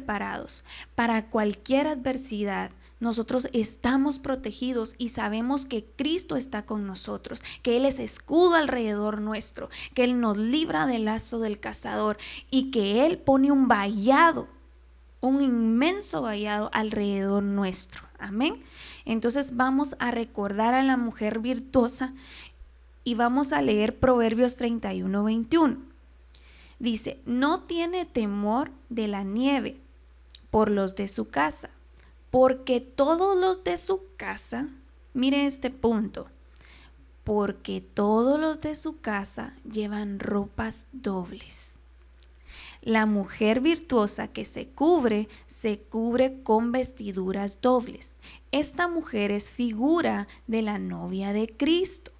preparados para cualquier adversidad. Nosotros estamos protegidos y sabemos que Cristo está con nosotros, que Él es escudo alrededor nuestro, que Él nos libra del lazo del cazador y que Él pone un vallado, un inmenso vallado alrededor nuestro. Amén. Entonces vamos a recordar a la mujer virtuosa y vamos a leer Proverbios 31:21. Dice: no tiene temor de la nieve por los de su casa, porque todos los de su casa, miren este punto, porque todos los de su casa llevan ropas dobles. La mujer virtuosa que se cubre con vestiduras dobles. Esta mujer es figura de la novia de Cristo,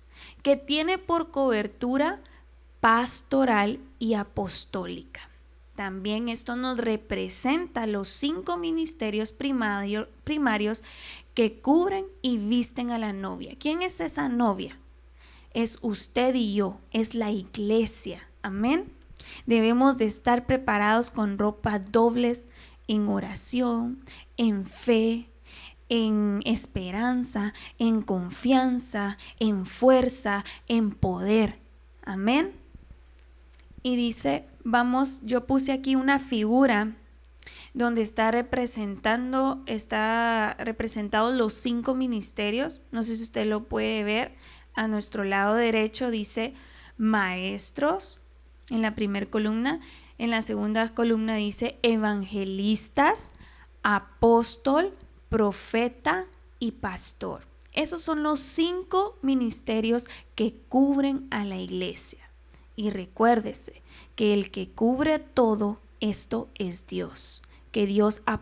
que tiene por cobertura pastoral y apostólica. También esto nos representa los 5 ministerios primarios que cubren y visten a la novia. ¿Quién es esa novia? Es usted y yo, es la iglesia. Amén. Debemos de estar preparados con ropas dobles en oración, en fe, en esperanza, en confianza, en fuerza, en poder. Amén. Y dice, yo puse aquí una figura donde está representados los 5 ministerios. No sé si usted lo puede ver. A nuestro lado derecho dice maestros en la primera columna. En la segunda columna dice evangelistas, apóstol, profeta y pastor. Esos son los 5 ministerios que cubren a la iglesia. Y recuérdese que el que cubre todo esto es Dios, que Dios ha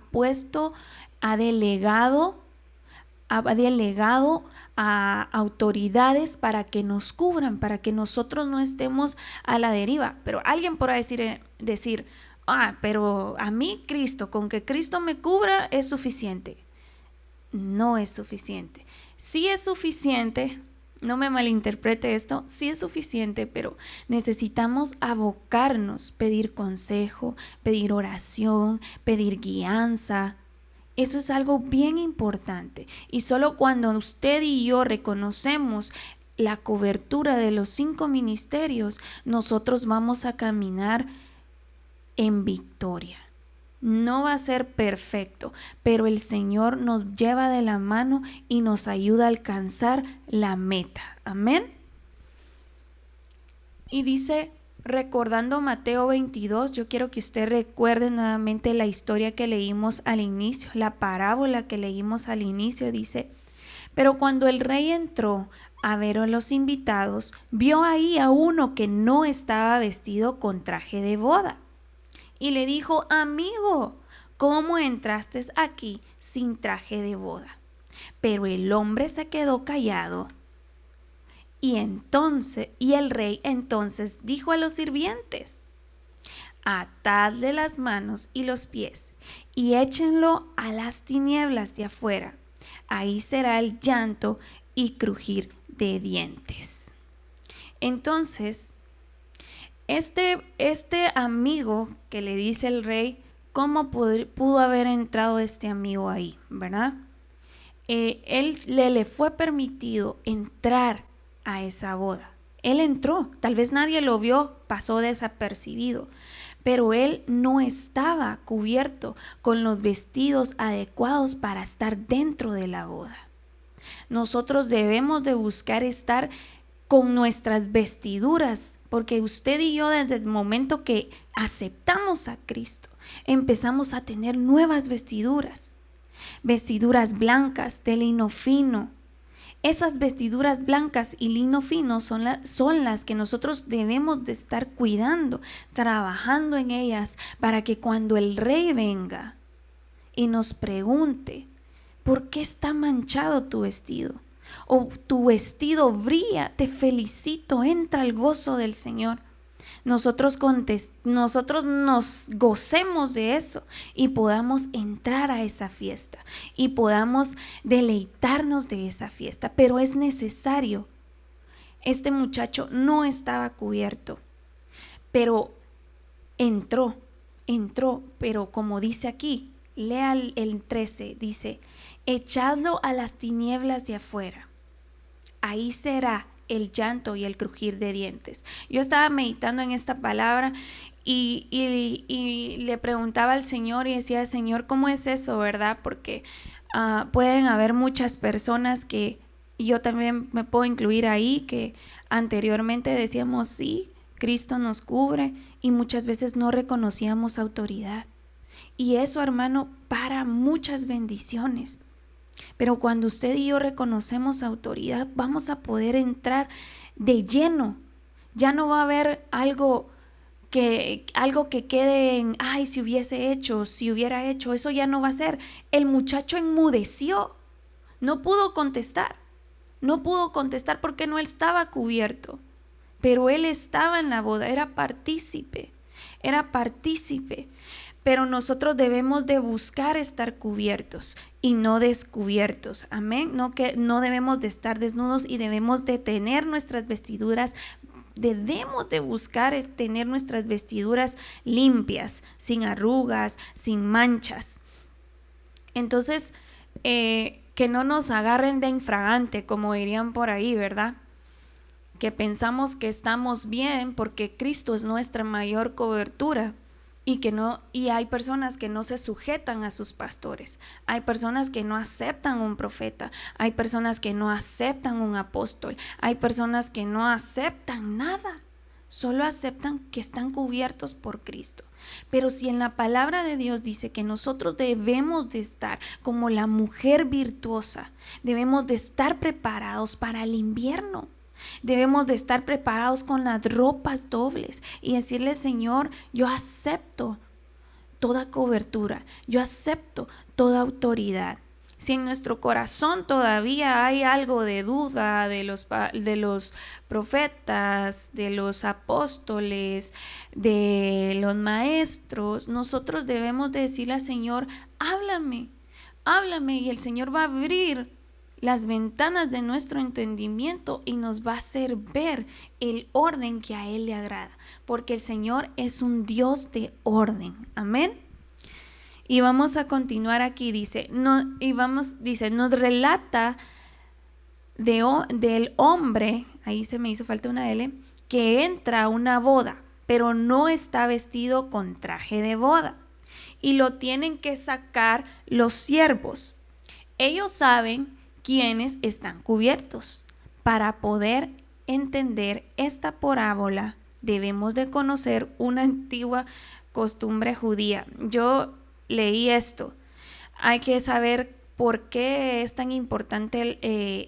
delegado a autoridades para que nos cubran, para que nosotros no estemos a la deriva. Pero alguien podrá decir, pero a mí Cristo, con que Cristo me cubra es suficiente. No es suficiente. Sí es suficiente. No me malinterprete esto, sí es suficiente, pero necesitamos abocarnos, pedir consejo, pedir oración, pedir guianza. Eso es algo bien importante. Y solo cuando usted y yo reconocemos la cobertura de los 5 ministerios, nosotros vamos a caminar en victoria. No va a ser perfecto, pero el Señor nos lleva de la mano y nos ayuda a alcanzar la meta. Amén. Y dice, recordando Mateo 22, yo quiero que usted recuerde nuevamente la historia que leímos al inicio, la parábola que leímos al inicio. Dice, pero cuando el rey entró a ver a los invitados, vio ahí a uno que no estaba vestido con traje de boda. Y le dijo, amigo, ¿cómo entraste aquí sin traje de boda? Pero el hombre se quedó callado. Y el rey entonces dijo a los sirvientes, atadle las manos y los pies y échenlo a las tinieblas de afuera. Ahí será el llanto y crujir de dientes. Entonces, este amigo que le dice el rey, ¿cómo pudo haber entrado este amigo ahí, verdad? Él le fue permitido entrar a esa boda. Él entró, tal vez nadie lo vio, pasó desapercibido, pero él no estaba cubierto con los vestidos adecuados para estar dentro de la boda. Nosotros debemos de buscar estar con nuestras vestiduras, porque usted y yo desde el momento que aceptamos a Cristo, empezamos a tener nuevas vestiduras blancas de lino fino. Esas vestiduras blancas y lino fino son las que nosotros debemos de estar cuidando, trabajando en ellas, para que cuando el rey venga y nos pregunte, ¿por qué está manchado tu vestido? O tu vestido brilla, te felicito, entra al gozo del Señor. Nosotros nos gocemos de eso y podamos entrar a esa fiesta y podamos deleitarnos de esa fiesta. Pero es necesario. Este muchacho no estaba cubierto, pero entró entró, pero como dice aquí, lea el 13, dice, echadlo a las tinieblas de afuera. Ahí será el llanto y el crujir de dientes. Yo estaba meditando en esta palabra y le preguntaba al Señor y decía, Señor, ¿cómo es eso, verdad? Porque pueden haber muchas personas que yo también me puedo incluir ahí, que anteriormente decíamos, sí, Cristo nos cubre, y muchas veces no reconocíamos autoridad. Y eso, hermano, para muchas bendiciones. Pero cuando usted y yo reconocemos autoridad, vamos a poder entrar de lleno. Ya no va a haber algo que quede en, ay, si hubiera hecho, eso ya no va a ser. El muchacho enmudeció, no pudo contestar porque no estaba cubierto, pero él estaba en la boda, era partícipe. Pero nosotros debemos de buscar estar cubiertos y no descubiertos, amén. No debemos de estar desnudos y debemos de tener nuestras vestiduras. Debemos de buscar tener nuestras vestiduras limpias, sin arrugas, sin manchas. Entonces, que no nos agarren de infragante, como dirían por ahí, ¿verdad? Que pensamos que estamos bien porque Cristo es nuestra mayor cobertura. Y hay personas que no se sujetan a sus pastores, hay personas que no aceptan un profeta, hay personas que no aceptan un apóstol, hay personas que no aceptan nada, solo aceptan que están cubiertos por Cristo. Pero si en la palabra de Dios dice que nosotros debemos de estar como la mujer virtuosa, debemos de estar preparados para el invierno. Debemos de estar preparados con las ropas dobles y decirle, Señor, yo acepto toda cobertura, yo acepto toda autoridad. Si en nuestro corazón todavía hay algo de duda de los profetas, de los apóstoles, de los maestros, nosotros debemos de decirle al Señor, háblame, y el Señor va a abrir las ventanas de nuestro entendimiento y nos va a hacer ver el orden que a Él le agrada, porque el Señor es un Dios de orden, amén. Y vamos a continuar aquí, dice, nos relata del hombre, ahí se me hizo falta una L, que entra a una boda, pero no está vestido con traje de boda, y lo tienen que sacar los siervos. Ellos saben quienes están cubiertos. Para poder entender esta parábola, debemos de conocer una antigua costumbre judía. Yo leí esto. Hay que saber por qué es tan importante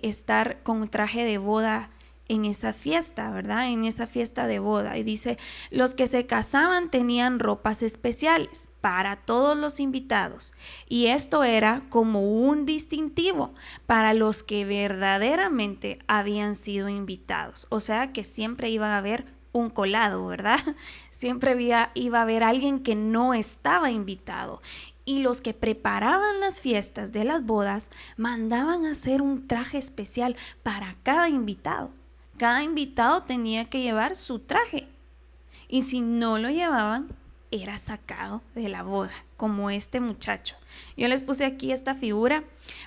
estar con traje de boda en esa fiesta, ¿verdad? En esa fiesta de boda. Y dice, los que se casaban tenían ropas especiales para todos los invitados. Y esto era como un distintivo para los que verdaderamente habían sido invitados. O sea que siempre iba a haber un colado, ¿verdad? Siempre iba a haber alguien que no estaba invitado. Y los que preparaban las fiestas de las bodas mandaban a hacer un traje especial para cada invitado. Cada invitado tenía que llevar su traje. Y si no lo llevaban, era sacado de la boda, como este muchacho. Yo les puse aquí esta figura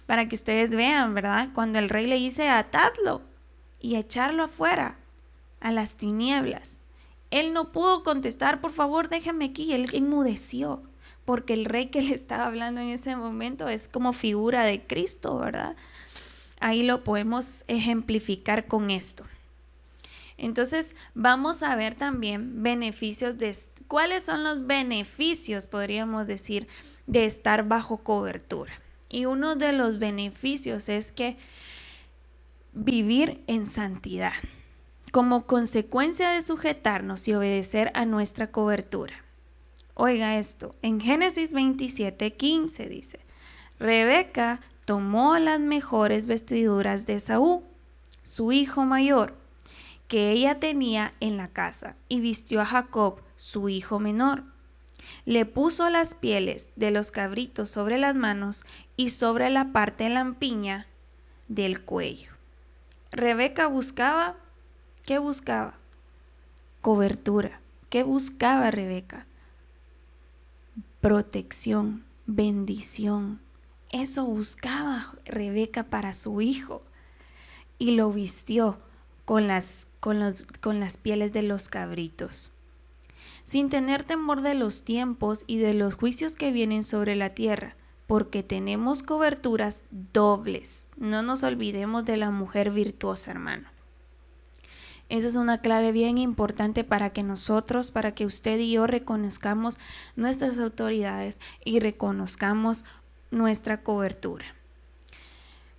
para que ustedes vean, ¿verdad? Cuando el rey le dice, atadlo y echarlo afuera, a las tinieblas. Él no pudo contestar, por favor, déjame aquí. Él enmudeció, porque el rey que le estaba hablando en ese momento es como figura de Cristo, ¿verdad? Ahí lo podemos ejemplificar con esto. Entonces vamos a ver también beneficios cuáles son los beneficios, podríamos decir, de estar bajo cobertura. Y uno de los beneficios es que vivir en santidad, como consecuencia de sujetarnos y obedecer a nuestra cobertura. Oiga esto, en Génesis 27:15 dice, Rebeca tomó las mejores vestiduras de Esaú, su hijo mayor, que ella tenía en la casa, y vistió a Jacob, su hijo menor. Le puso las pieles de los cabritos sobre las manos y sobre la parte lampiña del cuello. Rebeca buscaba, ¿qué buscaba? Cobertura. ¿Qué buscaba Rebeca? protección, bendición. Eso buscaba Rebeca para su hijo y lo vistió con las pieles de los cabritos. Sin tener temor de los tiempos y de los juicios que vienen sobre la tierra, porque tenemos coberturas dobles. No nos olvidemos de la mujer virtuosa, hermano. Esa es una clave bien importante para que usted y yo reconozcamos nuestras autoridades y reconozcamos nuestra cobertura.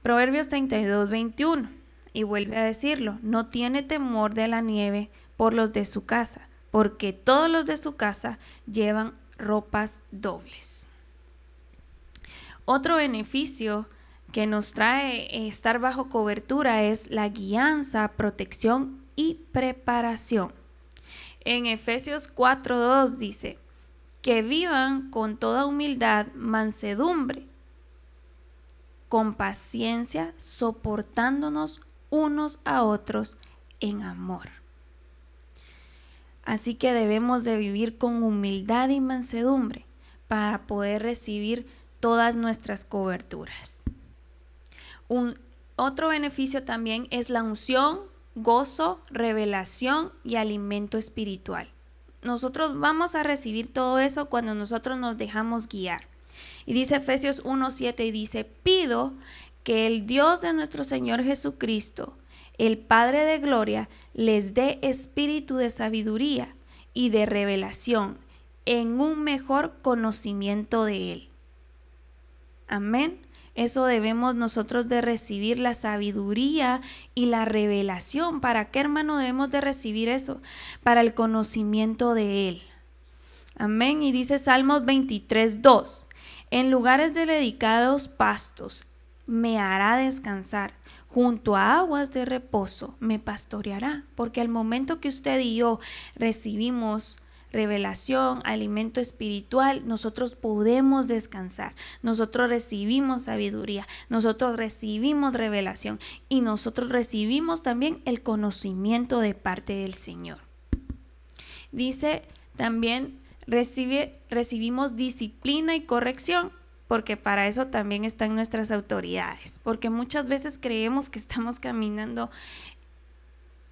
Proverbios 32:21, y vuelve a decirlo: no tiene temor de la nieve por los de su casa, porque todos los de su casa llevan ropas dobles. Otro beneficio que nos trae estar bajo cobertura es la guianza, protección y preparación. En Efesios 4:2 dice: que vivan con toda humildad, mansedumbre, con paciencia, soportándonos unos a otros en amor. Así que debemos de vivir con humildad y mansedumbre para poder recibir todas nuestras coberturas. Otro beneficio también es la unción, gozo, revelación y alimento espiritual. Nosotros vamos a recibir todo eso cuando nosotros nos dejamos guiar. Y dice Efesios 1:7 y dice: pido que el Dios de nuestro Señor Jesucristo, el Padre de gloria, les dé espíritu de sabiduría y de revelación en un mejor conocimiento de Él. Amén. Eso debemos nosotros de recibir, la sabiduría y la revelación. ¿Para qué, hermano, debemos de recibir eso? Para el conocimiento de Él. Amén. Y dice Salmos 23:2: en lugares de dedicados pastos me hará descansar, junto a aguas de reposo me pastoreará. Porque al momento que usted y yo recibimos revelación, alimento espiritual, nosotros podemos descansar, nosotros recibimos sabiduría, nosotros recibimos revelación y nosotros recibimos también el conocimiento de parte del Señor. Dice también: recibimos disciplina y corrección, porque para eso también están nuestras autoridades, porque muchas veces creemos que estamos caminando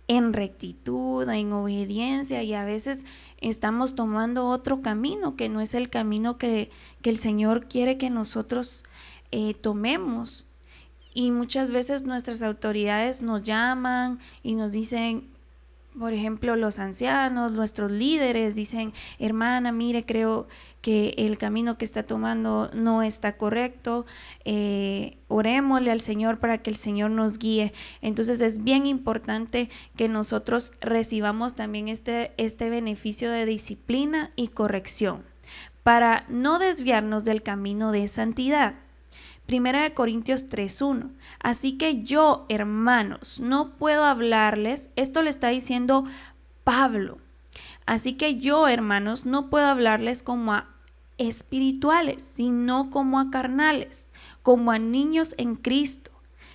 en rectitud, en obediencia, y a veces estamos tomando otro camino que no es el camino que el Señor quiere que nosotros tomemos. Y muchas veces nuestras autoridades nos llaman y nos dicen, por ejemplo, los ancianos, nuestros líderes dicen: hermana, mire, creo que el camino que está tomando no está correcto, orémosle al Señor para que el Señor nos guíe. Entonces es bien importante que nosotros recibamos también este beneficio de disciplina y corrección para no desviarnos del camino de santidad. 1 Corintios 3:1. Así que yo, hermanos, no puedo hablarles, esto le está diciendo Pablo. Así que yo, hermanos, no puedo hablarles como a espirituales, sino como a carnales, como a niños en Cristo.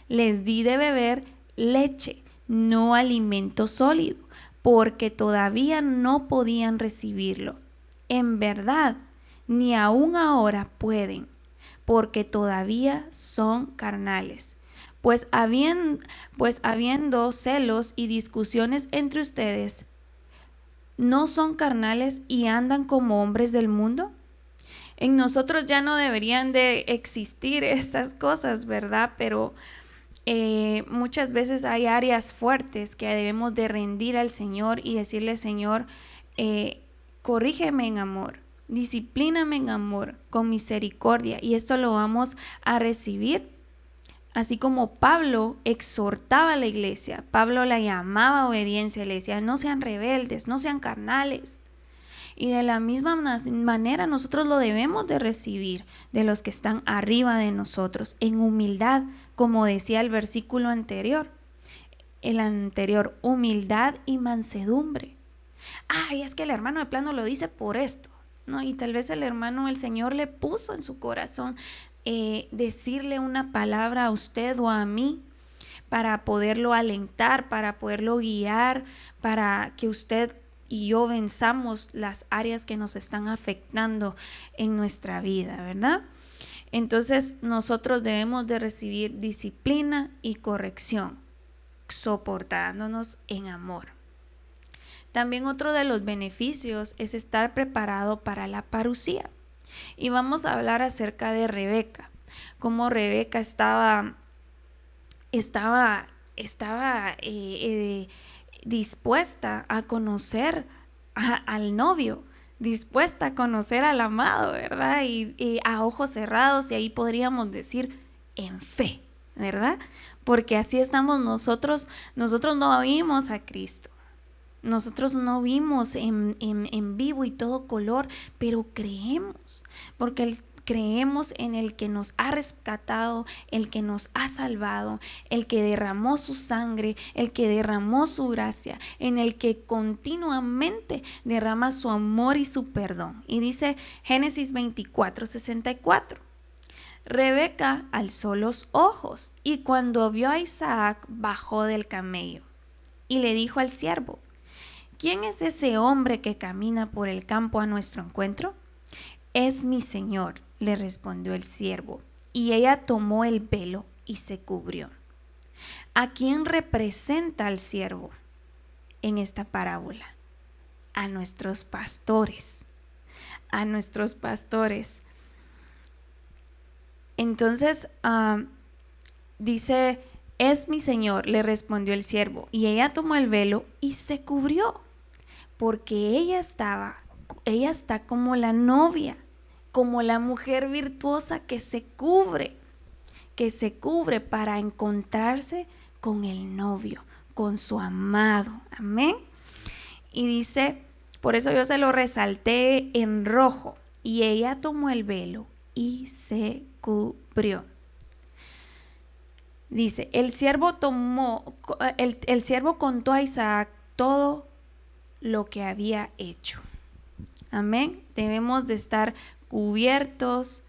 Les di de beber leche, no alimento sólido, porque todavía no podían recibirlo. En verdad, ni aún ahora pueden, porque todavía son carnales. Pues habiendo celos y discusiones entre ustedes, ¿no son carnales y andan como hombres del mundo? En nosotros ya no deberían de existir estas cosas, ¿verdad? Pero muchas veces hay áreas fuertes que debemos de rendir al Señor y decirle: Señor, corrígeme en amor, disciplíname en amor, con misericordia, y esto lo vamos a recibir. Así como Pablo exhortaba a la iglesia, Pablo la llamaba a obediencia, le decía: no sean rebeldes, no sean carnales. Y de la misma manera nosotros lo debemos de recibir de los que están arriba de nosotros, en humildad, como decía el versículo anterior. El anterior, humildad y mansedumbre. Ay, es que el hermano de plano lo dice por esto, ¿no? Y tal vez el Señor le puso en su corazón decirle una palabra a usted o a mí para poderlo alentar, para poderlo guiar, para que usted y yo venzamos las áreas que nos están afectando en nuestra vida, ¿verdad? Entonces nosotros debemos de recibir disciplina y corrección, soportándonos en amor. También otro de los beneficios es estar preparado para la parucía. Y vamos a hablar acerca de Rebeca, cómo Rebeca estaba dispuesta a conocer al novio, dispuesta a conocer al amado, ¿verdad? Y a ojos cerrados, y ahí podríamos decir en fe, ¿verdad? Porque así estamos nosotros no vimos a Cristo. Nosotros no vimos en vivo y todo color, pero creemos, porque creemos en el que nos ha rescatado, el que nos ha salvado, el que derramó su sangre, el que derramó su gracia, en el que continuamente derrama su amor y su perdón. Y dice Génesis 24:64. Rebeca alzó los ojos y cuando vio a Isaac bajó del camello y le dijo al siervo: ¿quién es ese hombre que camina por el campo a nuestro encuentro? Es mi señor, le respondió el siervo, y ella tomó el velo y se cubrió. ¿A quién representa el siervo en esta parábola? A nuestros pastores, a nuestros pastores. Entonces dice: es mi señor, le respondió el siervo, y ella tomó el velo y se cubrió, porque ella está como la novia, como la mujer virtuosa que se cubre para encontrarse con el novio, con su amado. Amén. Y dice, por eso yo se lo resalté en rojo, y ella tomó el velo y se cubrió. Dice, el siervo contó a Isaac todo lo que había hecho. Amén. Debemos de estar cubiertos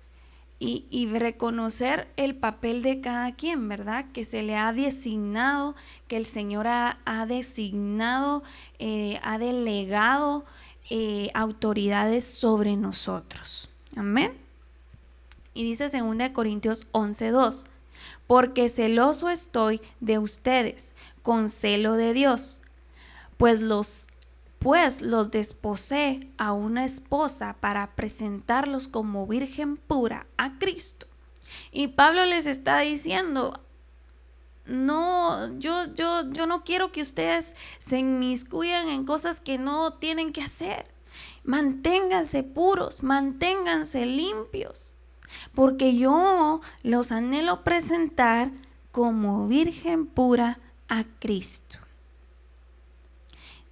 y reconocer el papel de cada quien, ¿verdad? Que se le ha designado, que el Señor ha designado, ha delegado autoridades sobre nosotros. Amén. Y dice 2 Corintios 11:2, porque celoso estoy de ustedes con celo de Dios, pues los desposé a una esposa para presentarlos como virgen pura a Cristo. Y Pablo les está diciendo: no, yo no quiero que ustedes se inmiscuyan en cosas que no tienen que hacer. Manténganse puros, manténganse limpios, porque yo los anhelo presentar como virgen pura a Cristo.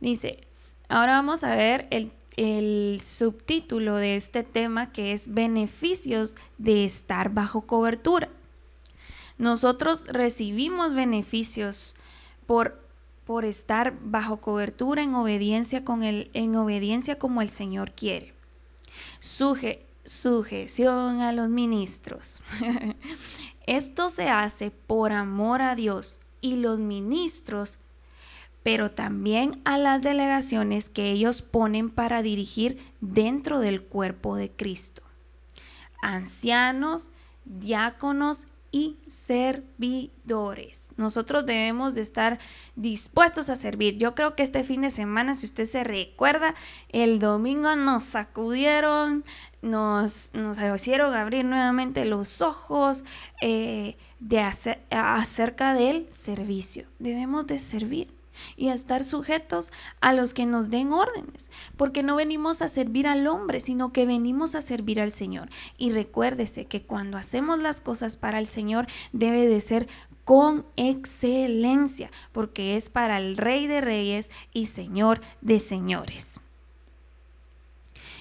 Dice, ahora vamos a ver el subtítulo de este tema, que es beneficios de estar bajo cobertura. Nosotros recibimos beneficios por estar bajo cobertura en obediencia como el Señor quiere. Sujeción a los ministros. Esto se hace por amor a Dios y los ministros, pero también a las delegaciones que ellos ponen para dirigir dentro del cuerpo de Cristo. Ancianos, diáconos y servidores. Nosotros debemos de estar dispuestos a servir. Yo creo que este fin de semana, si usted se recuerda, el domingo nos sacudieron, nos hicieron abrir nuevamente los ojos acerca del servicio. Debemos de servir y a estar sujetos a los que nos den órdenes, porque no venimos a servir al hombre, sino que venimos a servir al Señor. Y recuérdese que cuando hacemos las cosas para el Señor, debe de ser con excelencia, porque es para el Rey de Reyes y Señor de Señores.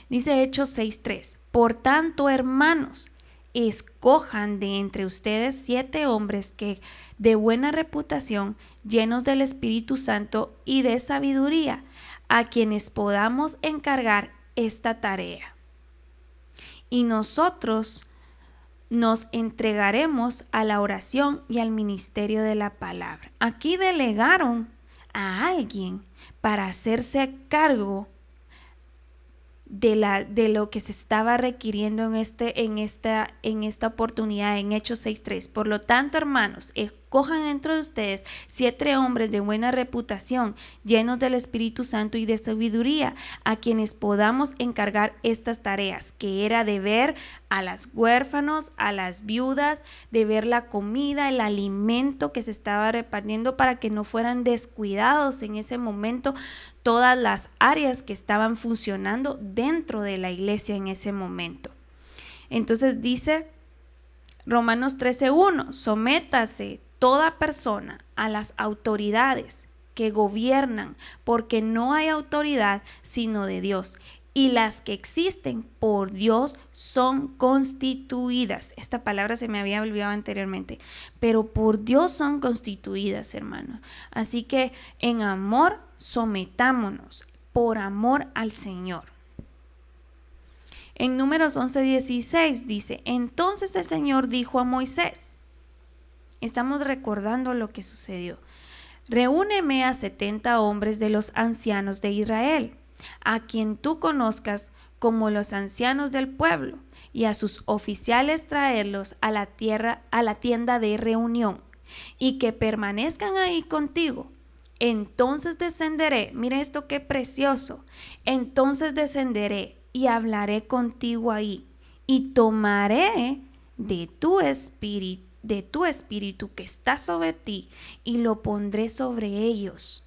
Dice Hechos 6:3, por tanto, hermanos, escojan de entre ustedes 7 hombres que de buena reputación, llenos del Espíritu Santo y de sabiduría, a quienes podamos encargar esta tarea. Y nosotros nos entregaremos a la oración y al ministerio de la palabra. Aquí delegaron a alguien para hacerse cargo de lo que se estaba requiriendo en esta oportunidad en Hechos 6:3. Por lo tanto, hermanos, escojan entre ustedes 7 hombres de buena reputación, llenos del Espíritu Santo y de sabiduría, a quienes podamos encargar estas tareas, que era de ver a las huérfanos, a las viudas, de ver la comida, el alimento que se estaba repartiendo, para que no fueran descuidados en ese momento todas las áreas que estaban funcionando dentro de la iglesia en ese momento. Entonces dice Romanos 13:1, sométase toda persona a las autoridades que gobiernan, porque no hay autoridad sino de Dios, y las que existen por Dios son constituidas. Esta palabra se me había olvidado anteriormente, pero por Dios son constituidas, hermanos. Así que en amor sometámonos, por amor al Señor. En Números 11:16 dice, entonces el Señor dijo a Moisés, estamos recordando lo que sucedió, reúneme a 70 hombres de los ancianos de Israel, a quien tú conozcas como los ancianos del pueblo, y a sus oficiales traerlos a la tienda de reunión, y que permanezcan ahí contigo. Entonces descenderé, mire esto qué precioso, entonces descenderé y hablaré contigo ahí, y tomaré de tu espíritu que está sobre ti, y lo pondré sobre ellos,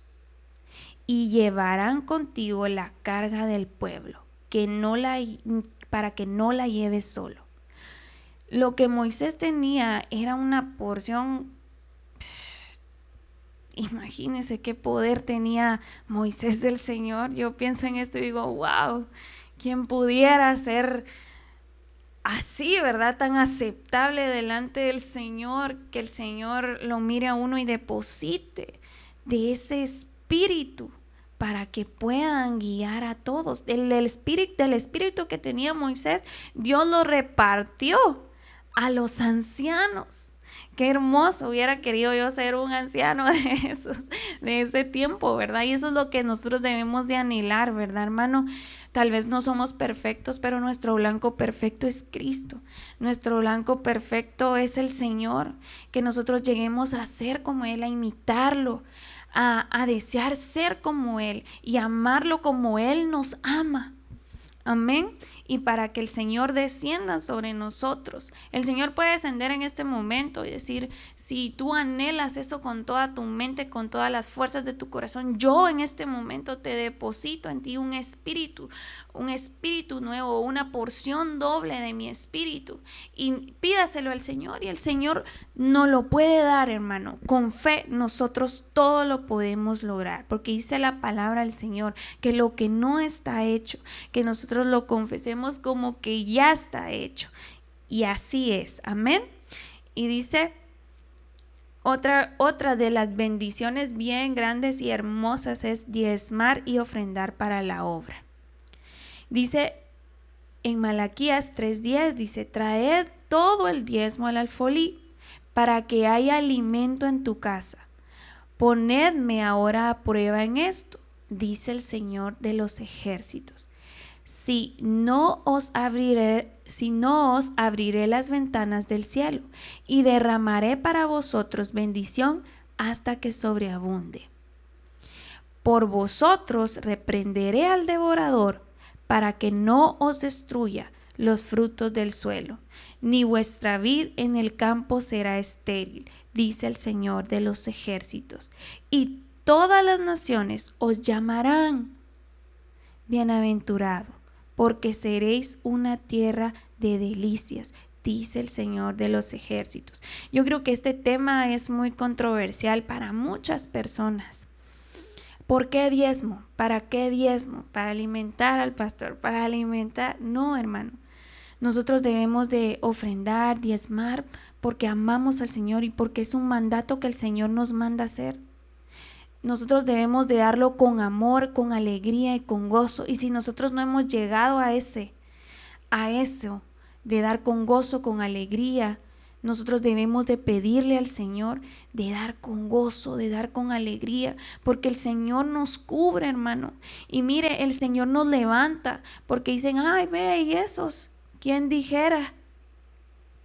y llevarán contigo la carga del pueblo, para que no la lleves solo. Lo que Moisés tenía era una porción. Imagínense qué poder tenía Moisés del Señor. Yo pienso en esto y digo, wow, ¿quién pudiera ser así, verdad? Tan aceptable delante del Señor, que el Señor lo mire a uno y deposite de ese espíritu para que puedan guiar a todos. Del espíritu que tenía Moisés, Dios lo repartió a los ancianos. Qué hermoso, hubiera querido yo ser un anciano de ese tiempo, ¿verdad? Y eso es lo que nosotros debemos de anhelar, ¿verdad, hermano? Tal vez no somos perfectos, pero nuestro blanco perfecto es Cristo. Nuestro blanco perfecto es el Señor. Que nosotros lleguemos a ser como Él, a imitarlo, a desear ser como Él y amarlo como Él nos ama. Amén. Y para que el Señor descienda sobre nosotros. El Señor puede descender en este momento y decir, si tú anhelas eso con toda tu mente, con todas las fuerzas de tu corazón, yo en este momento te deposito en ti un espíritu nuevo, una porción doble de mi espíritu. Y pídaselo al Señor y el Señor nos lo puede dar, hermano. Con fe nosotros todo lo podemos lograr, porque dice la palabra del Señor que lo que no está hecho, que nosotros lo confesemos como que ya está hecho, y así es, amén. Y dice otra de las bendiciones bien grandes y hermosas es diezmar y ofrendar para la obra. Dice en Malaquías 3:10, dice, traed todo el diezmo al alfolí para que haya alimento en tu casa. Ponedme ahora a prueba en esto, dice el Señor de los ejércitos. Si no os abriré las ventanas del cielo y derramaré para vosotros bendición hasta que sobreabunde. Por vosotros reprenderé al devorador para que no os destruya los frutos del suelo, ni vuestra vid en el campo será estéril, dice el Señor de los ejércitos. Y todas las naciones os llamarán bienaventurado, porque seréis una tierra de delicias, dice el Señor de los ejércitos. Yo creo que este tema es muy controversial para muchas personas. ¿Por qué diezmo? ¿Para qué diezmo? ¿Para alimentar al pastor? ¿Para alimentar? No, hermano. Nosotros debemos de ofrendar, diezmar, porque amamos al Señor y porque es un mandato que el Señor nos manda hacer. Nosotros debemos de darlo con amor, con alegría y con gozo. Y si nosotros no hemos llegado a eso, de dar con gozo, con alegría, nosotros debemos de pedirle al Señor de dar con gozo, de dar con alegría, porque el Señor nos cubre, hermano. Y mire, el Señor nos levanta, porque dicen, ay, ve, y esos, ¿quién dijera?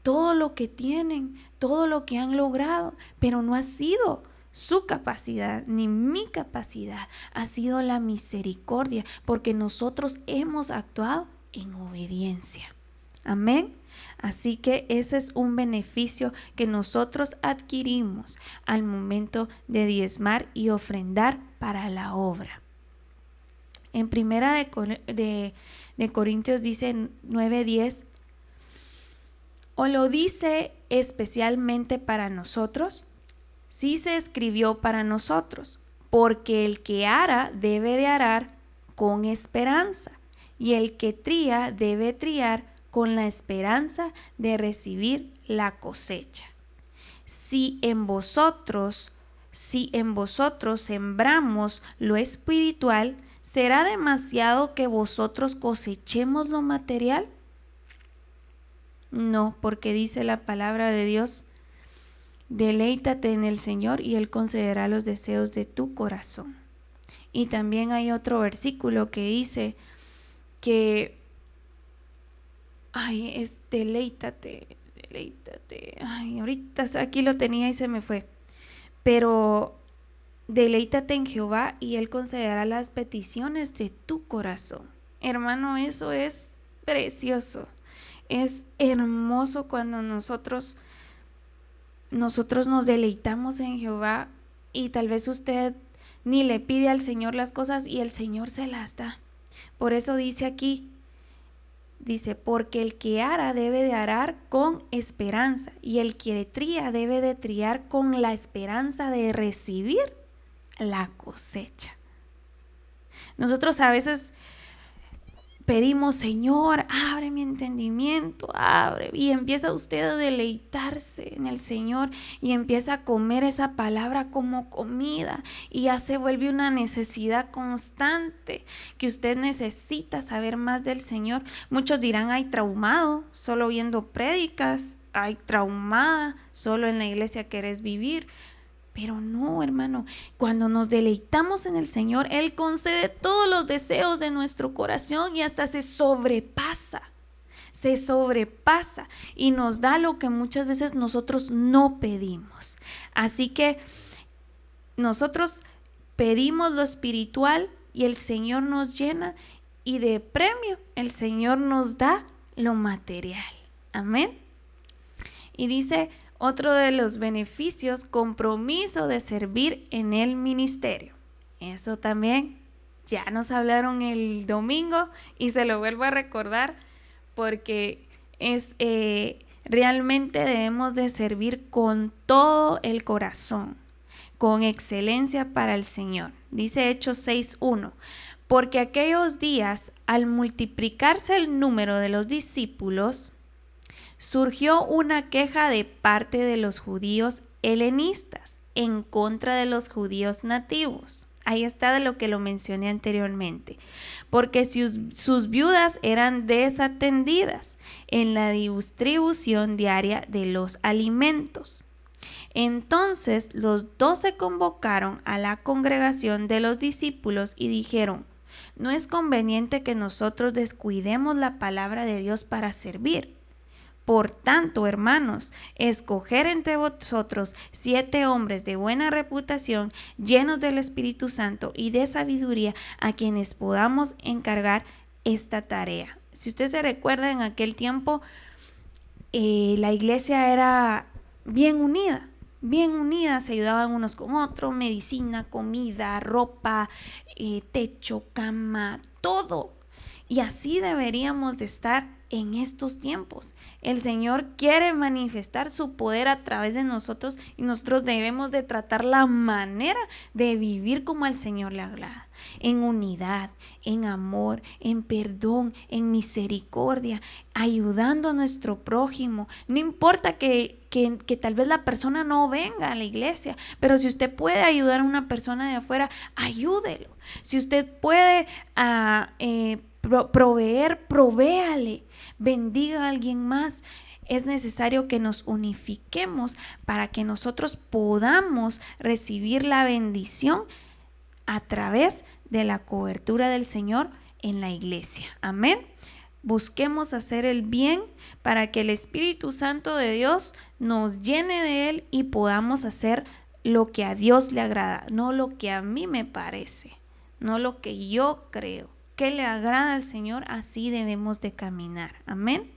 Todo lo que tienen, todo lo que han logrado, pero no ha sido su capacidad ni mi capacidad, ha sido la misericordia, porque nosotros hemos actuado en obediencia. Amén. Así que ese es un beneficio que nosotros adquirimos al momento de diezmar y ofrendar para la obra. En primera de Corintios dice 9:10, ¿o lo dice especialmente para nosotros? Sí se escribió para nosotros, porque el que ara debe de arar con esperanza, y el que tría debe triar con la esperanza de recibir la cosecha. Si en vosotros sembramos lo espiritual, ¿será demasiado que vosotros cosechemos lo material? No, porque dice la palabra de Dios, deleítate en el Señor y Él concederá los deseos de tu corazón. Y también hay otro versículo que dice que deleítate. Ay, ahorita aquí lo tenía y se me fue. Pero deleítate en Jehová y Él concederá las peticiones de tu corazón. Hermano, eso es precioso. Es hermoso cuando nosotros nos deleitamos en Jehová, y tal vez usted ni le pide al Señor las cosas y el Señor se las da. Por eso dice aquí, dice, porque el que ara debe de arar con esperanza, y el que tría debe de triar con la esperanza de recibir la cosecha. Nosotros a veces pedimos, Señor, abre mi entendimiento, abre, y empieza usted a deleitarse en el Señor y empieza a comer esa palabra como comida, y ya se vuelve una necesidad constante que usted necesita saber más del Señor. Muchos dirán, ay, traumado, solo viendo prédicas, ay, traumada, solo en la iglesia querés vivir. Pero no, hermano, cuando nos deleitamos en el Señor, Él concede todos los deseos de nuestro corazón y hasta se sobrepasa y nos da lo que muchas veces nosotros no pedimos. Así que nosotros pedimos lo espiritual y el Señor nos llena, y de premio el Señor nos da lo material. Amén. Y dice otro de los beneficios, compromiso de servir en el ministerio. Eso también ya nos hablaron el domingo y se lo vuelvo a recordar, porque es realmente debemos de servir con todo el corazón, con excelencia para el Señor. Dice Hechos 6:1, porque aquellos días, al multiplicarse el número de los discípulos, surgió una queja de parte de los judíos helenistas en contra de los judíos nativos. Ahí está de lo que lo mencioné anteriormente. Porque sus viudas eran desatendidas en la distribución diaria de los alimentos. Entonces los 12 convocaron a la congregación de los discípulos y dijeron, no es conveniente que nosotros descuidemos la palabra de Dios para servir. Por tanto, hermanos, escoger entre vosotros 7 hombres de buena reputación, llenos del Espíritu Santo y de sabiduría, a quienes podamos encargar esta tarea. Si usted se recuerda, en aquel tiempo la iglesia era bien unida, se ayudaban unos con otros, medicina, comida, ropa, techo, cama, todo. Y así deberíamos de estar en estos tiempos. El Señor quiere manifestar su poder a través de nosotros, y nosotros debemos de tratar la manera de vivir como al Señor le agrada, en unidad, en amor, en perdón, en misericordia, ayudando a nuestro prójimo. No importa que tal vez la persona no venga a la iglesia, pero si usted puede ayudar a una persona de afuera, ayúdelo. Si usted puede proveer, provéale. Bendiga a alguien más. es necesario que nos unifiquemos para que nosotros podamos recibir la bendición a través de la cobertura del Señor en la iglesia. Amén. Busquemos hacer el bien para que el Espíritu Santo de Dios nos llene de él y podamos hacer lo que a Dios le agrada, no lo que a mí me parece, no lo que yo creo. Que le agrada al Señor, así debemos de caminar. Amén.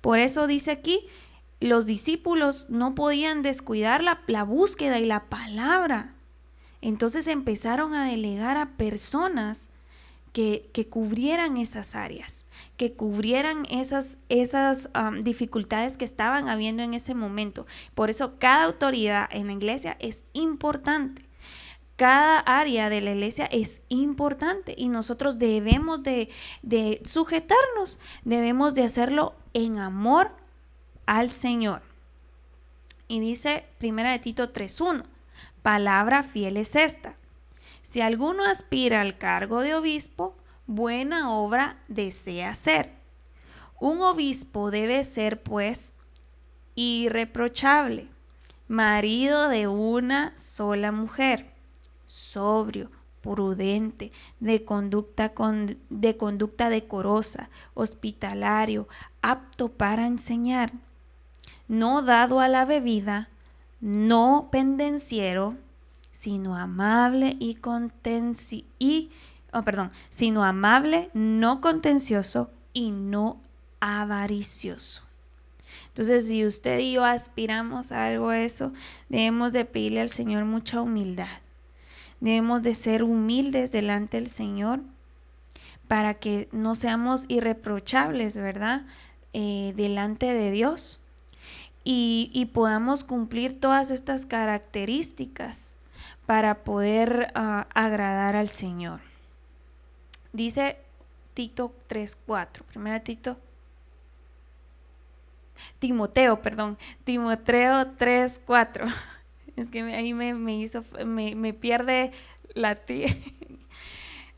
Por eso dice aquí, los discípulos no podían descuidar la búsqueda y la palabra. Entonces empezaron a delegar a personas que cubrieran esas áreas, que cubrieran esas dificultades que estaban habiendo en ese momento. Por eso cada autoridad en la iglesia es importante. Cada área de la iglesia es importante y nosotros debemos de sujetarnos, debemos de hacerlo en amor al Señor. Y dice 1 Tito 3:1, palabra fiel es esta: si alguno aspira al cargo de obispo, buena obra desea hacer. Un obispo debe ser, pues, irreprochable, marido de una sola mujer, sobrio, prudente, de conducta decorosa, hospitalario, apto para enseñar, no dado a la bebida, no pendenciero, sino amable sino amable, no contencioso y no avaricioso. Entonces, si usted y yo aspiramos a algo de eso, debemos de pedirle al Señor mucha humildad. Debemos de ser humildes delante del Señor para que no seamos irreprochables, ¿verdad? Delante de Dios y podamos cumplir todas estas características para poder agradar al Señor. Dice Tito 3:4, Timoteo 3:4. Es que ahí me pierde la T.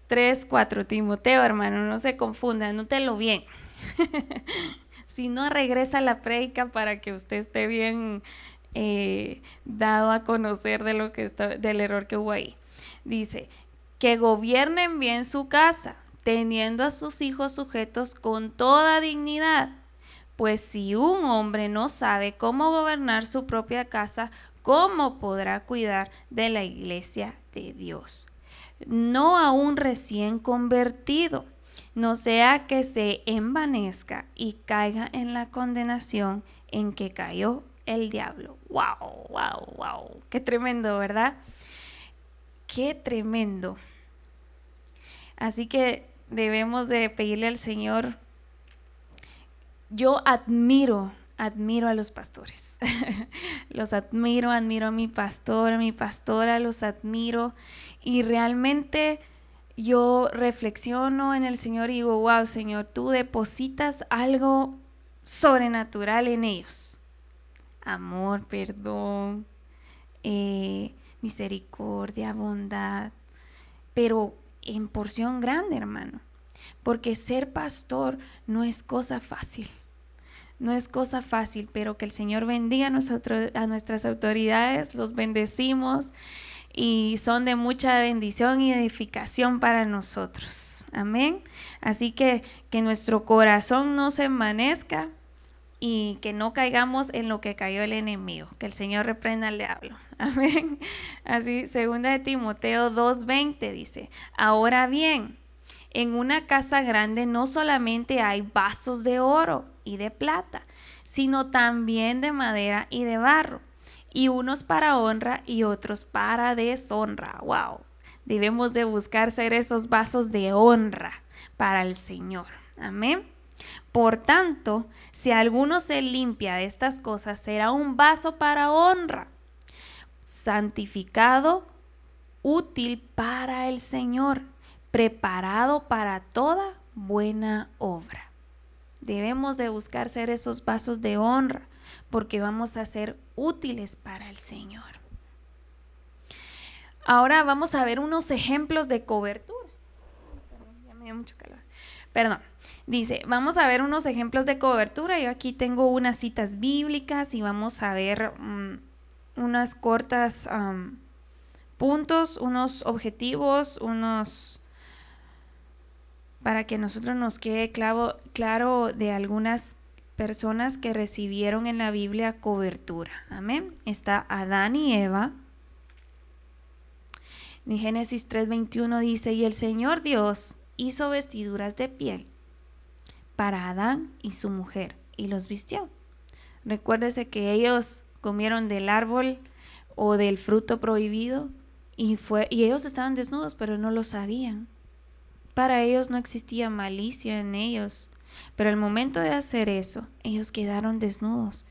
3:4, Timoteo, hermano, no se confunda, anótelo bien. Si no, regresa a la prédica para que usted esté bien dado a conocer del error que hubo ahí. Dice, que gobiernen bien su casa, teniendo a sus hijos sujetos con toda dignidad. Pues si un hombre no sabe cómo gobernar su propia casa, ¿cómo podrá cuidar de la iglesia de Dios? No a un recién convertido, no sea que se envanezca y caiga en la condenación en que cayó el diablo. ¡Wow! ¡Wow! ¡Wow! ¡Qué tremendo!, ¿verdad? ¡Qué tremendo! Así que debemos de pedirle al Señor. Yo admiro a los pastores. Los admiro a mi pastor, a mi pastora, los admiro. Y realmente yo reflexiono en el Señor y digo, wow, Señor, tú depositas algo sobrenatural en ellos. Amor, perdón, misericordia, bondad, pero en porción grande, hermano, porque ser pastor no es cosa fácil. No es cosa fácil, pero que el Señor bendiga a nuestras autoridades, los bendecimos y son de mucha bendición y edificación para nosotros. Amén. Así que nuestro corazón no se envanezca y que no caigamos en lo que cayó el enemigo. Que el Señor reprenda al diablo. Amén. Así, 2 Timoteo 2:20 dice, ahora bien, en una casa grande no solamente hay vasos de oro y de plata, sino también de madera y de barro, y unos para honra y otros para deshonra. ¡Wow! Debemos de buscar ser esos vasos de honra para el Señor. Amén. Por tanto, si alguno se limpia de estas cosas, será un vaso para honra, santificado, útil para el Señor, preparado para toda buena obra. Debemos de buscar ser esos vasos de honra porque vamos a ser útiles para el Señor. Ahora vamos a ver unos ejemplos de cobertura. Ya me dio mucho calor. Perdón. Dice, vamos a ver unos ejemplos de cobertura. Yo aquí tengo unas citas bíblicas y vamos a ver unas cortas puntos, unos objetivos, para que a nosotros nos quede claro de algunas personas que recibieron en la Biblia cobertura. Amén. Está Adán y Eva. En Génesis 3:21 dice, y el Señor Dios hizo vestiduras de piel para Adán y su mujer y los vistió. Recuérdese que ellos comieron del árbol o del fruto prohibido y ellos estaban desnudos, pero no lo sabían. Para ellos no existía malicia en ellos, pero al momento de hacer eso, ellos quedaron desnudos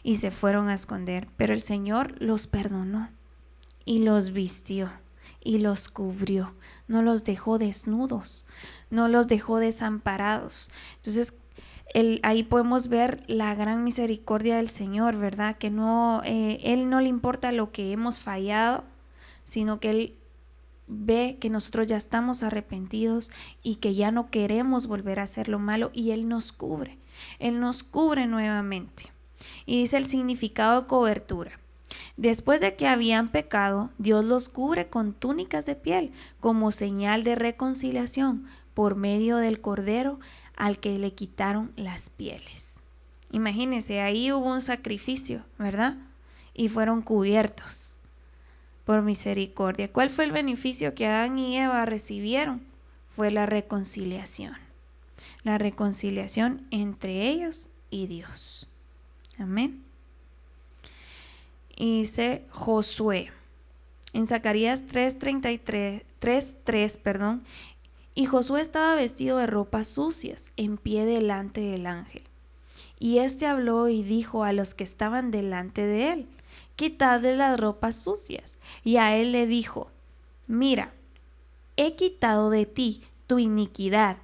y se fueron a esconder. Pero el Señor los perdonó y los vistió y los cubrió. No los dejó desnudos, no los dejó desamparados. Entonces, ahí podemos ver la gran misericordia del Señor, ¿verdad? Que Él no le importa lo que hemos fallado, sino que Él ve que nosotros ya estamos arrepentidos y que ya no queremos volver a hacer lo malo, y Él nos cubre nuevamente. Y dice el significado de cobertura: después de que habían pecado, Dios los cubre con túnicas de piel como señal de reconciliación por medio del Cordero al que le quitaron las pieles. Imagínense, ahí hubo un sacrificio, ¿verdad? Y fueron cubiertos por misericordia. ¿Cuál fue el beneficio que Adán y Eva recibieron? Fue la reconciliación entre ellos y Dios. Amén. Y dice Josué en Zacarías 3:3, y Josué estaba vestido de ropas sucias en pie delante del ángel. Y éste habló y dijo a los que estaban delante de él: quitadle las ropas sucias. Y a él le dijo: mira, he quitado de ti tu iniquidad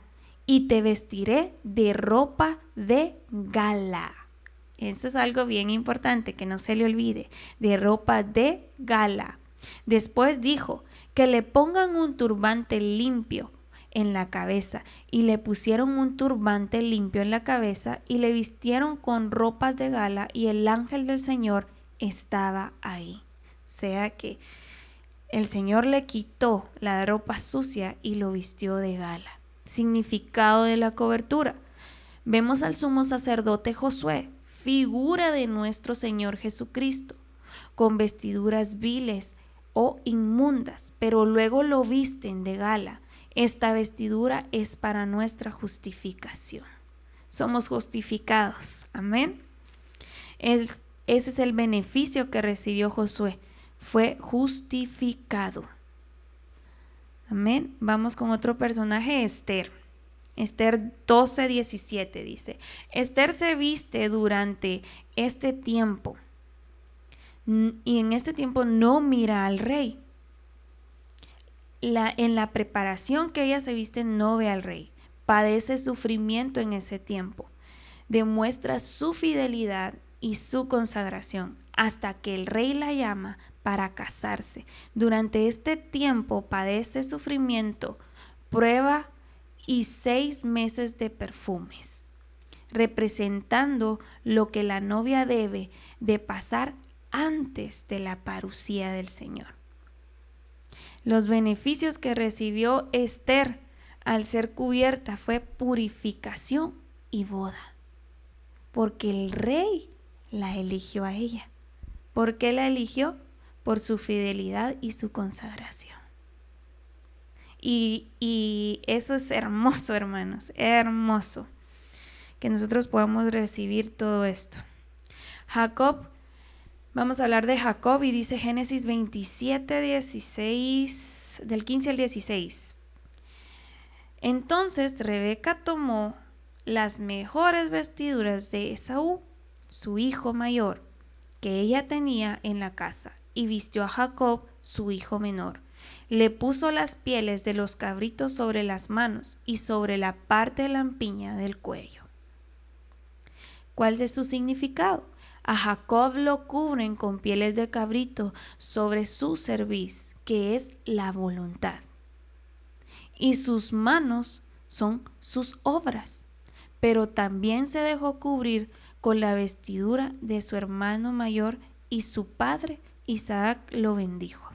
y te vestiré de ropa de gala. Esto es algo bien importante, que no se le olvide, de ropa de gala. Después dijo que le pongan un turbante limpio en la cabeza, y le pusieron un turbante limpio en la cabeza y le vistieron con ropas de gala, y el ángel del Señor estaba ahí. O sea que el Señor le quitó la ropa sucia y lo vistió de gala. Significado de la cobertura: vemos al sumo sacerdote Josué, figura de nuestro Señor Jesucristo, con vestiduras viles o inmundas, pero luego lo visten de gala. Esta vestidura es para nuestra justificación. Somos justificados. Amén. Ese es el beneficio que recibió Josué. Fue justificado. Amén. Vamos con otro personaje, Esther. Esther 12:17 dice: Esther se viste durante este tiempo, y en este tiempo no mira al rey. En la preparación que ella se viste, no ve al rey. Padece sufrimiento en ese tiempo. Demuestra su fidelidad y su consagración hasta que el rey la llama para casarse. Durante este tiempo padece sufrimiento, prueba y 6 meses de perfumes, representando lo que la novia debe de pasar antes de la parucía del Señor. Los beneficios que recibió Esther al ser cubierta fue purificación y boda, porque el rey la eligió a ella. ¿Por qué la eligió? Por su fidelidad y su consagración. Y eso es hermoso, hermanos, hermoso, que nosotros podamos recibir todo esto. Jacob, vamos a hablar de Jacob, y dice Génesis 27:16, del 15 al 16. Entonces Rebeca tomó las mejores vestiduras de Esaú, su hijo mayor, que ella tenía en la casa, y vistió a Jacob, su hijo menor. Le puso las pieles de los cabritos sobre las manos y sobre la parte de la lampiña del cuello. ¿Cuál es su significado? A Jacob lo cubren con pieles de cabrito sobre su cerviz, que es la voluntad, y sus manos son sus obras, pero también se dejó cubrir con la vestidura de su hermano mayor y su padre Isaac lo bendijo.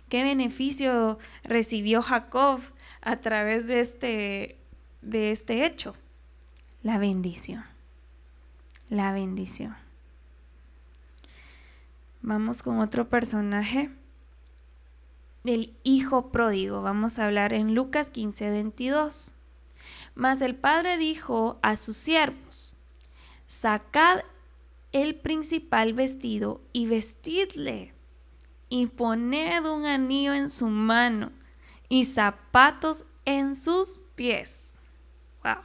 ¿Qué beneficio recibió Jacob a través de este hecho? La bendición. La bendición. Vamos con otro personaje, el hijo pródigo. Vamos a hablar en Lucas 15:22. Mas el padre dijo a sus siervos: sacad el principal vestido y vestidle, y poned un anillo en su mano y zapatos en sus pies. Wow.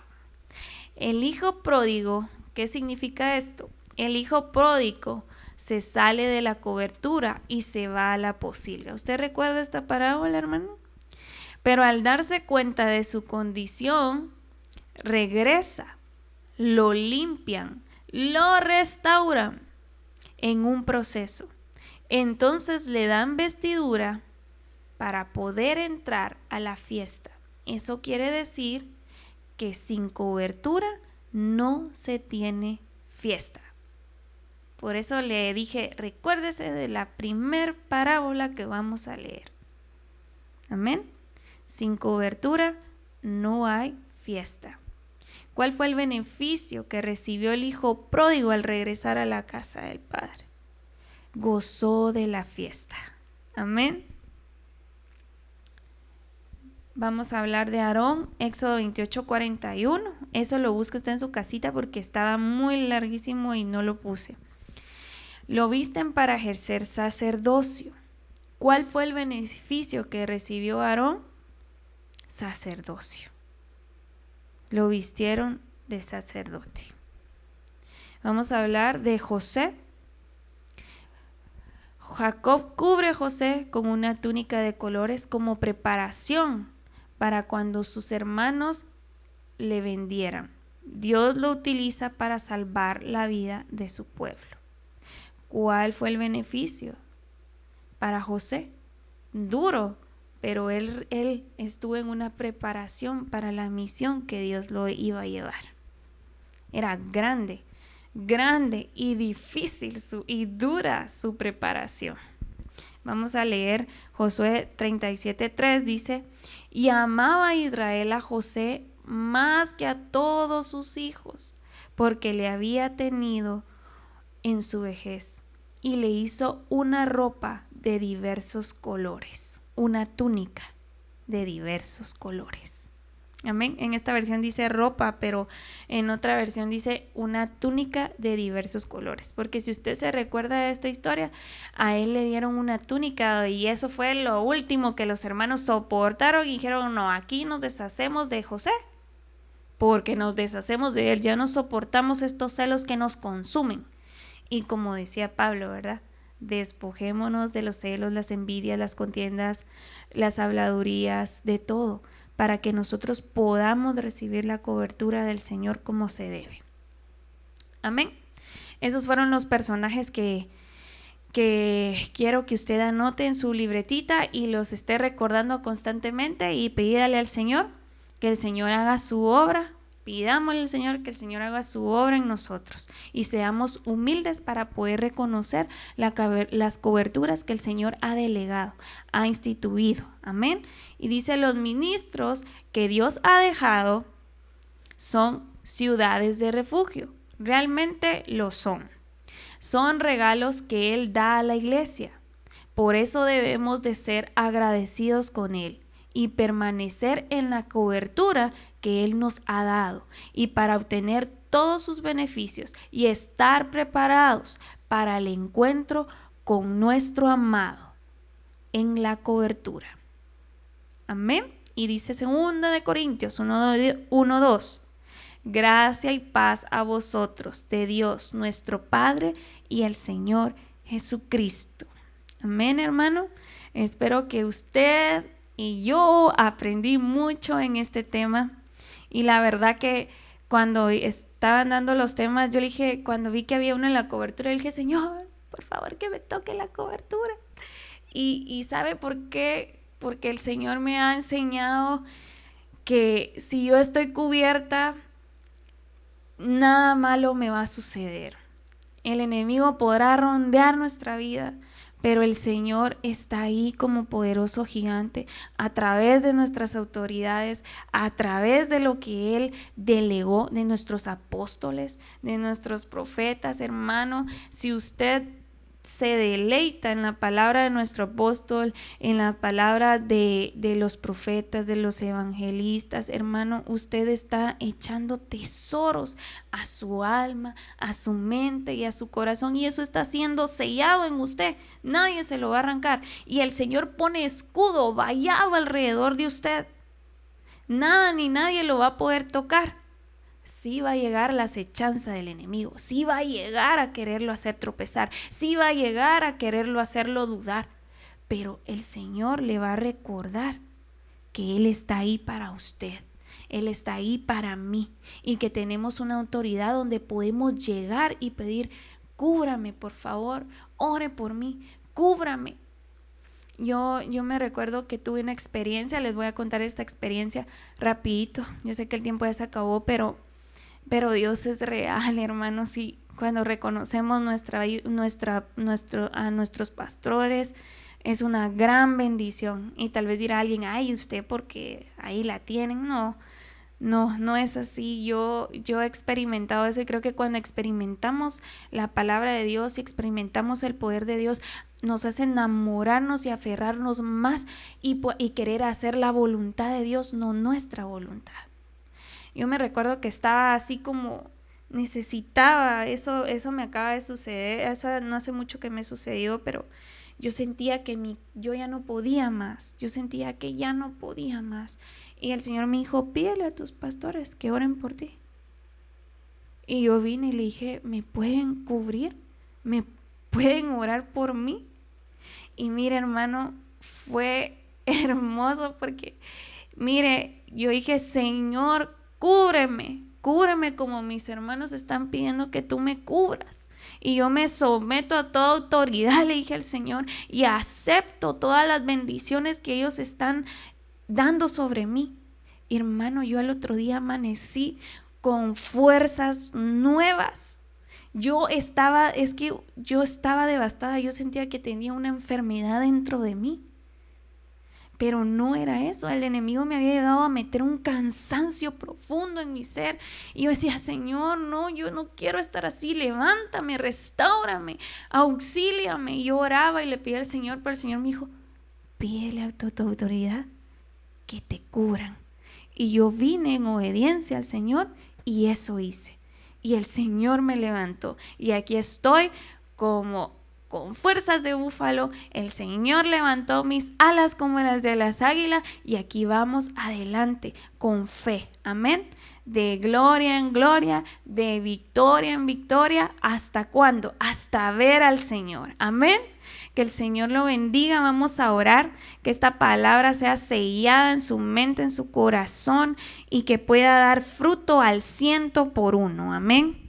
El hijo pródigo, ¿qué significa esto? El hijo pródigo se sale de la cobertura y se va a la posilga. ¿Usted recuerda esta parábola, hermano? Pero al darse cuenta de su condición, regresa, lo limpian, lo restauran en un proceso. Entonces le dan vestidura para poder entrar a la fiesta. Eso quiere decir que sin cobertura no se tiene fiesta. Por eso le dije, recuérdese de la primer parábola que vamos a leer. Amén. Sin cobertura no hay fiesta. ¿Cuál fue el beneficio que recibió el hijo pródigo al regresar a la casa del padre? Gozó de la fiesta. Amén. Vamos a hablar de Aarón, Éxodo 28:41. Eso lo busca usted en su casita porque estaba muy larguísimo y no lo puse. Lo visten para ejercer sacerdocio. ¿Cuál fue el beneficio que recibió Aarón? Sacerdocio. Lo vistieron de sacerdote. Vamos a hablar de José. Jacob cubre a José con una túnica de colores como preparación para cuando sus hermanos le vendieran. Dios lo utiliza para salvar la vida de su pueblo. ¿Cuál fue el beneficio para José? Duro, pero él estuvo en una preparación para la misión que Dios lo iba a llevar. Era grande y difícil y dura su preparación. Vamos a leer Josué 37:3, dice: y amaba a Israel a José más que a todos sus hijos, porque le había tenido en su vejez, y le hizo una ropa de diversos colores, una túnica de diversos colores. Amén. En esta versión dice ropa, pero en otra versión dice una túnica de diversos colores. Porque si usted se recuerda de esta historia, a él le dieron una túnica y eso fue lo último que los hermanos soportaron y dijeron: no, aquí nos deshacemos de José, porque nos deshacemos de él, ya no soportamos estos celos que nos consumen. Y como decía Pablo, ¿verdad? Despojémonos de los celos, las envidias, las contiendas, las habladurías, de todo, para que nosotros podamos recibir la cobertura del Señor como se debe. Amén. Esos fueron los personajes que quiero que usted anote en su libretita y los esté recordando constantemente, y pídale al Señor que el Señor haga su obra. Pidámosle al Señor que el Señor haga su obra en nosotros y seamos humildes para poder reconocer las coberturas que el Señor ha delegado, ha instituido. Amén. Y dice: los ministros que Dios ha dejado son ciudades de refugio. Realmente lo son. Son regalos que Él da a la iglesia. Por eso debemos de ser agradecidos con Él y permanecer en la cobertura que Él nos ha dado, y para obtener todos sus beneficios y estar preparados para el encuentro con nuestro amado en la cobertura. Amén. Y dice 2 de Corintios 1:2: gracia y paz a vosotros de Dios nuestro Padre y el Señor Jesucristo. Amén, hermano. Espero que usted y yo aprendí mucho en este tema, y la verdad que cuando estaban dando los temas, yo le dije, cuando vi que había uno en la cobertura, le dije: Señor, por favor que me toque la cobertura. Y ¿sabe por qué? Porque el Señor me ha enseñado que si yo estoy cubierta, nada malo me va a suceder. El enemigo podrá rondear nuestra vida, pero el Señor está ahí como poderoso gigante a través de nuestras autoridades, a través de lo que Él delegó, de nuestros apóstoles, de nuestros profetas. Hermano, si usted se deleita en la palabra de nuestro apóstol, en la palabra de los profetas, de los evangelistas, hermano, usted está echando tesoros a su alma, a su mente y a su corazón, y eso está siendo sellado en usted. Nadie se lo va a arrancar, y el Señor pone escudo vallado alrededor de usted. Nada ni nadie lo va a poder tocar. Sí va a llegar la acechanza del enemigo, sí va a llegar a quererlo hacer tropezar, sí va a llegar a quererlo hacerlo dudar, pero el Señor le va a recordar que Él está ahí para usted, Él está ahí para mí, y que tenemos una autoridad donde podemos llegar y pedir: cúbrame, por favor, ore por mí, cúbrame. Yo me recuerdo que tuve una experiencia, les voy a contar esta experiencia rapidito, yo sé que el tiempo ya se acabó, pero Dios es real, hermanos, y cuando reconocemos a nuestros pastores, es una gran bendición. Y tal vez dirá alguien: ay, usted porque ahí la tienen. No es así. Yo he experimentado eso, y creo que cuando experimentamos la palabra de Dios y experimentamos el poder de Dios, nos hace enamorarnos y aferrarnos más y querer hacer la voluntad de Dios, no nuestra voluntad. Yo me recuerdo que estaba así como necesitaba, eso me acaba de suceder, no hace mucho que me sucedió, pero yo sentía que yo ya no podía más, y el Señor me dijo: pídele a tus pastores que oren por ti. Y yo vine y le dije: ¿me pueden cubrir? ¿Me pueden orar por mí? Y mire, hermano, fue hermoso porque, mire, yo dije: Señor, cúbreme como mis hermanos están pidiendo que tú me cubras. Y yo me someto a toda autoridad, le dije al Señor, y acepto todas las bendiciones que ellos están dando sobre mí. Hermano, yo al otro día amanecí con fuerzas nuevas. Yo estaba devastada, yo sentía que tenía una enfermedad dentro de mí. Pero no era eso, el enemigo me había llegado a meter un cansancio profundo en mi ser, y yo decía: Señor, no, yo no quiero estar así, levántame, restáurame, auxíliame. Y yo oraba y le pedía al Señor, pero el Señor me dijo: pídele a tu autoridad que te cubran. Y yo vine en obediencia al Señor, y eso hice, y el Señor me levantó, y aquí estoy con fuerzas de búfalo. El Señor levantó mis alas como las de las águilas, y aquí vamos adelante con fe, amén, de gloria en gloria, de victoria en victoria. ¿Hasta cuándo? Hasta ver al Señor, amén. Que el Señor lo bendiga. Vamos a orar, que esta palabra sea sellada en su mente, en su corazón, y que pueda dar fruto al 100%, amén.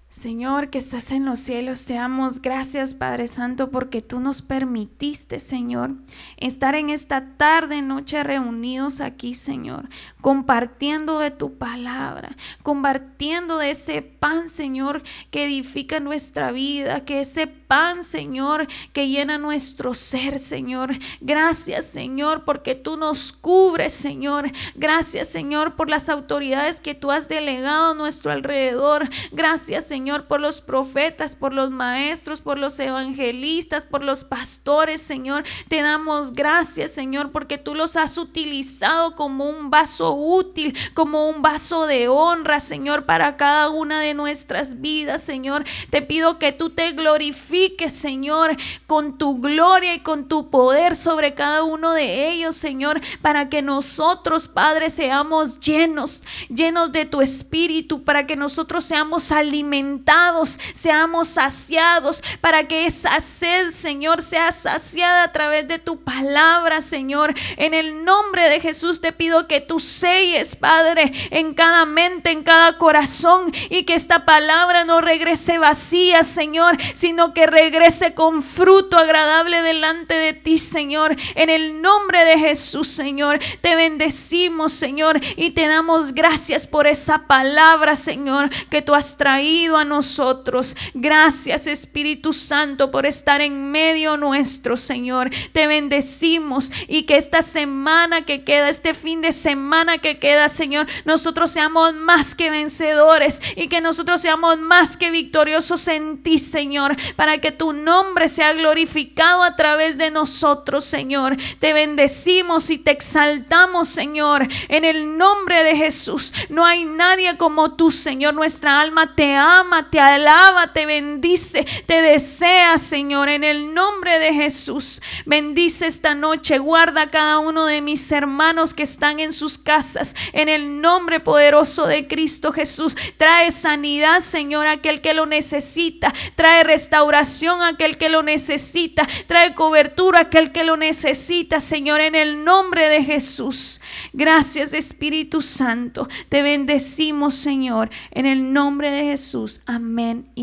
Señor, que estás en los cielos, te damos gracias, Padre Santo, porque tú nos permitiste, Señor, estar en esta tarde, noche reunidos aquí, Señor, compartiendo de tu palabra, compartiendo de ese pan, Señor, que edifica nuestra vida, que ese pan, Señor, que llena nuestro ser, Señor. Gracias, Señor, porque tú nos cubres, Señor. Gracias, Señor, por las autoridades que tú has delegado a nuestro alrededor. Gracias, Señor, por los profetas, por los maestros, por los evangelistas, por los pastores, Señor. Te damos gracias, Señor, porque tú los has utilizado como un vaso útil, como un vaso de honra, Señor, para cada una de nuestras vidas, Señor. Te pido que tú te glorifiques, Señor, con tu gloria y con tu poder sobre cada uno de ellos, Señor, para que nosotros, Padre, seamos llenos de tu espíritu, para que nosotros seamos alimentados alimentados, seamos saciados, para que esa sed, Señor, sea saciada a través de tu palabra, Señor. En el nombre de Jesús te pido que tú selles, Padre, en cada mente, en cada corazón, y que esta palabra no regrese vacía, Señor, sino que regrese con fruto agradable delante de ti, Señor. En el nombre de Jesús, Señor, te bendecimos, Señor, y te damos gracias por esa palabra, Señor, que tú has traído a nosotros. Gracias, Espíritu Santo, por estar en medio nuestro, Señor. Te bendecimos, y que esta semana que queda, este fin de semana que queda, Señor, nosotros seamos más que vencedores, y que nosotros seamos más que victoriosos en ti, Señor, para que tu nombre sea glorificado a través de nosotros, Señor. Te bendecimos y te exaltamos, Señor, en el nombre de Jesús. No hay nadie como tú, Señor. Nuestra alma te ama, te alaba, te bendice, te desea, Señor, en el nombre de Jesús. Bendice esta noche, guarda a cada uno de mis hermanos que están en sus casas, en el nombre poderoso de Cristo Jesús. Trae sanidad, Señor, a aquel que lo necesita. Trae restauración a aquel que lo necesita. Trae cobertura a aquel que lo necesita, Señor, en el nombre de Jesús. Gracias, Espíritu Santo. Te bendecimos, Señor, en el nombre de Jesús. Amén y